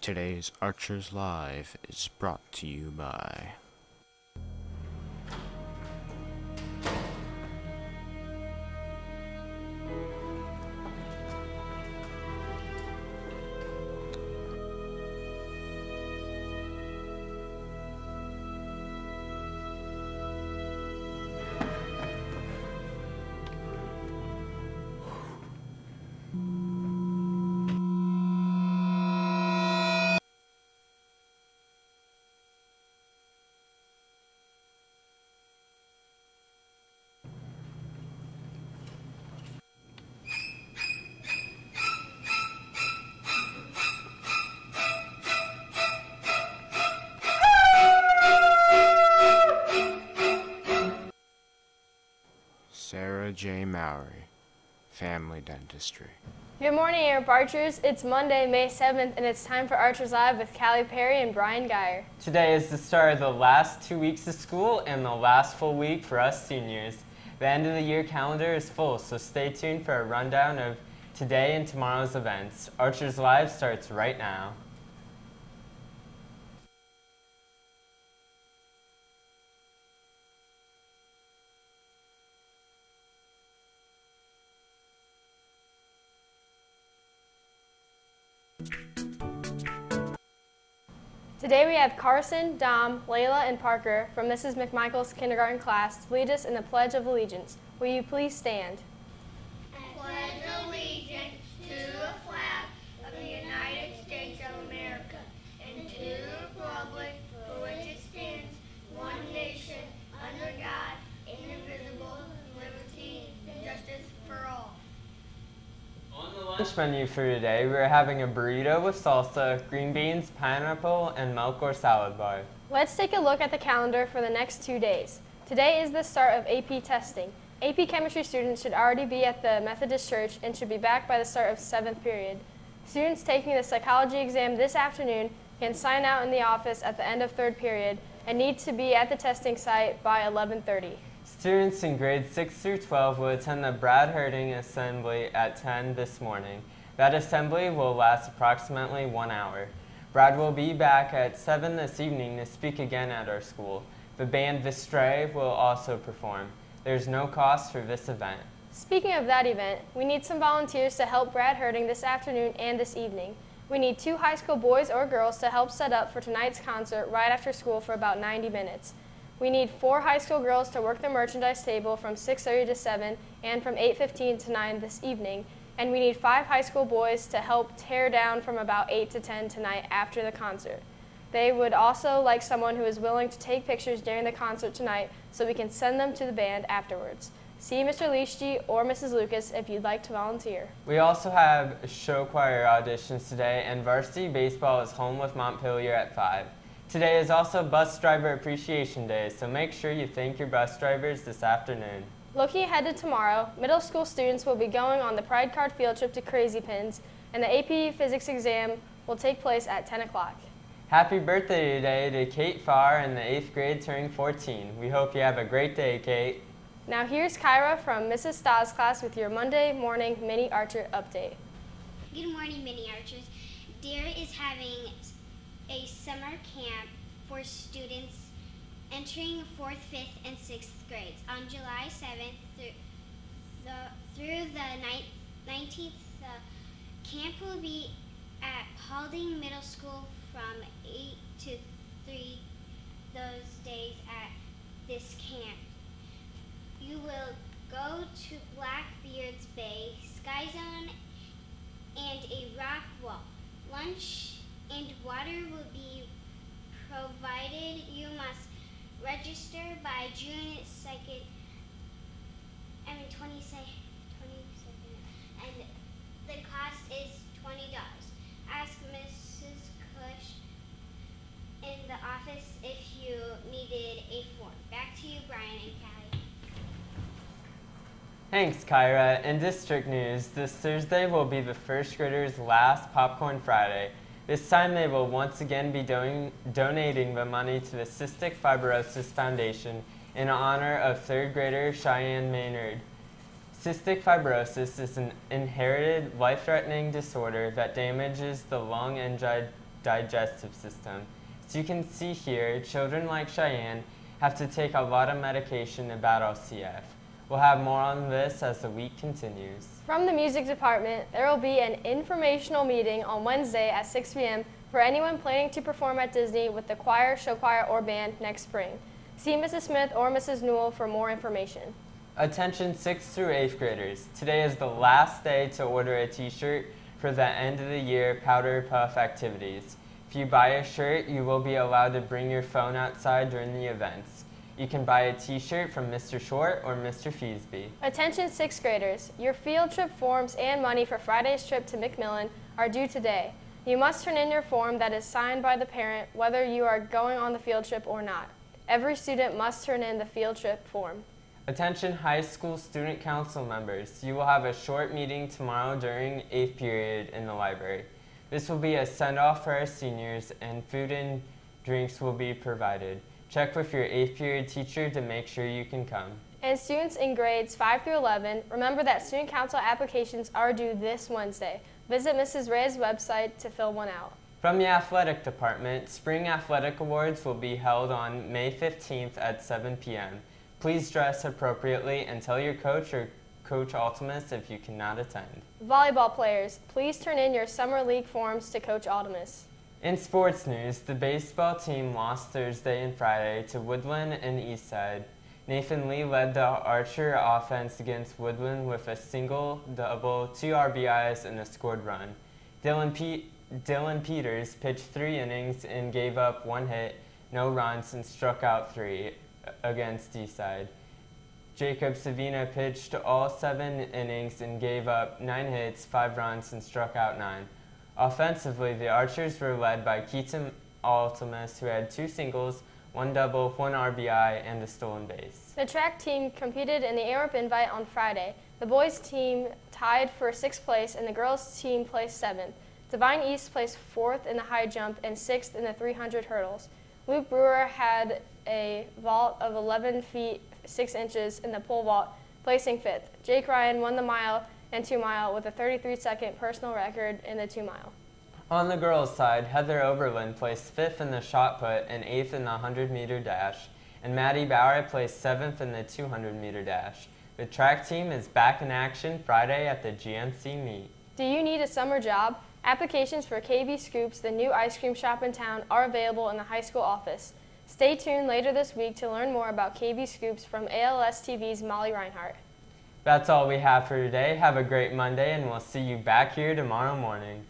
Today's Archers Live is brought to you by Sarah J. Mowry, Family Dentistry. Good morning, Air Archers. It's Monday, May 7th, and it's time for Archers Live with Callie Perry and Brian Geyer. Today is the start of the last 2 weeks of school and the last full week for us seniors. The end of the year calendar is full, so stay tuned for a rundown of today and tomorrow's events. Archers Live starts right now. Today we have Carson, Dom, Layla, and Parker from Mrs. McMichael's kindergarten class to lead us in the Pledge of Allegiance. Will you please stand? I pledge allegiance to the flag of the United States of America and to the republic for which it stands, one nation, under God, indivisible, with liberty and justice for all. On the lunch menu for today, we're having a burrito with salsa, green beans, pineapple, and milk or salad bar. Let's take a look at the calendar for the next 2 days. Today is the start of AP testing. AP chemistry students should already be at the Methodist Church and should be back by the start of 7th period. Students taking the psychology exam this afternoon can sign out in the office at the end of 3rd period and need to be at the testing site by 11:30. Students in grades 6 through 12 will attend the Brad Herding Assembly at 10 this morning. That assembly will last approximately 1 hour. Brad will be back at 7 this evening to speak again at our school. The band Vistray will also perform. There's no cost for this event. Speaking of that event, we need some volunteers to help Brad Herding this afternoon and this evening. We need 2 high school boys or girls to help set up for tonight's concert right after school for about 90 minutes. We need 4 high school girls to work the merchandise table from 6:30 to 7 and from 8:15 to 9 this evening. And we need 5 high school boys to help tear down from about 8 to 10 tonight after the concert. They would also like someone who is willing to take pictures during the concert tonight so we can send them to the band afterwards. See Mr. Leashty or Mrs. Lucas if you'd like to volunteer. We also have show choir auditions today, and varsity baseball is home with Montpelier at 5. Today is also Bus Driver Appreciation Day, so make sure you thank your bus drivers this afternoon. Looking ahead to tomorrow, middle school students will be going on the Pride Card field trip to Crazy Pins, and the AP Physics exam will take place at 10 o'clock. Happy birthday today to Kate Farr in the 8th grade turning 14. We hope you have a great day, Kate. Now here's Kyra from Mrs. Sta's class with your Monday morning mini archer update. Good morning, mini archers. Deer is having a summer camp for students entering 4th, 5th, and 6th grades on July 7th through the 19th. The camp will be at Halding Middle School from 8 to 3 those days at this camp. You will go to Blackbeard's Bay, Sky Zone, and a rock wall. Lunch and water will be provided. You must register by June 22nd, and the cost is $20. Ask Mrs. Cush in the office if you needed a form. Back to you, Brian and Callie. Thanks, Kyra. In district news, this Thursday will be the first graders' last Popcorn Friday. This time they will once again be donating the money to the Cystic Fibrosis Foundation in honor of 3rd grader Cheyenne Maynard. Cystic fibrosis is an inherited, life-threatening disorder that damages the lung and digestive system. As you can see here, children like Cheyenne have to take a lot of medication to battle CF. We'll have more on this as the week continues. From the music department, there will be an informational meeting on Wednesday at 6 p.m. for anyone planning to perform at Disney with the choir, show choir, or band next spring. See Mrs. Smith or Mrs. Newell for more information. Attention 6th through 8th graders. Today is the last day to order a t-shirt for the end of the year Powder Puff activities. If you buy a shirt, you will be allowed to bring your phone outside during the events. You can buy a t-shirt from Mr. Short or Mr. Feesby. Attention 6th graders. Your field trip forms and money for Friday's trip to McMillan are due today. You must turn in your form that is signed by the parent whether you are going on the field trip or not. Every student must turn in the field trip form. Attention high school student council members. You will have a short meeting tomorrow during 8th period in the library. This will be a send-off for our seniors and food and drinks will be provided. Check with your 8th period teacher to make sure you can come. And students in grades 5 through 11, remember that student council applications are due this Wednesday. Visit Mrs. Ray's website to fill one out. From the athletic department, spring athletic awards will be held on May 15th at 7 p.m. Please dress appropriately and tell your coach or Coach Altimus if you cannot attend. Volleyball players, please turn in your summer league forms to Coach Altimus. In sports news, the baseball team lost Thursday and Friday to Woodland and Eastside. Nathan Lee led the Archer offense against Woodland with a single, double, 2 RBIs, and a scored run. Dylan Peters pitched 3 innings and gave up 1 hit, no runs, and struck out 3 against Eastside. Jacob Savina pitched all 7 innings and gave up 9 hits, 5 runs, and struck out 9. Offensively, the Archers were led by Keaton Altimus, who had 2 singles, 1 double, 1 RBI, and a stolen base. The track team competed in the AMRP Invite on Friday. The boys' team tied for 6th place and the girls' team placed 7th. Divine East placed 4th in the high jump and 6th in the 300 hurdles. Luke Brewer had a vault of 11 feet 6 inches in the pole vault, placing 5th. Jake Ryan won the mile and 2 mile with a 33-second personal record in the 2 mile. On the girls' side, Heather Oberlin placed 5th in the shot put and 8th in the 100-meter dash, and Maddie Bauer placed 7th in the 200-meter dash. The track team is back in action Friday at the GMC meet. Do you need a summer job? Applications for KB Scoops, the new ice cream shop in town, are available in the high school office. Stay tuned later this week to learn more about KB Scoops from ALSTV's Molly Reinhart. That's all we have for today. Have a great Monday, and we'll see you back here tomorrow morning.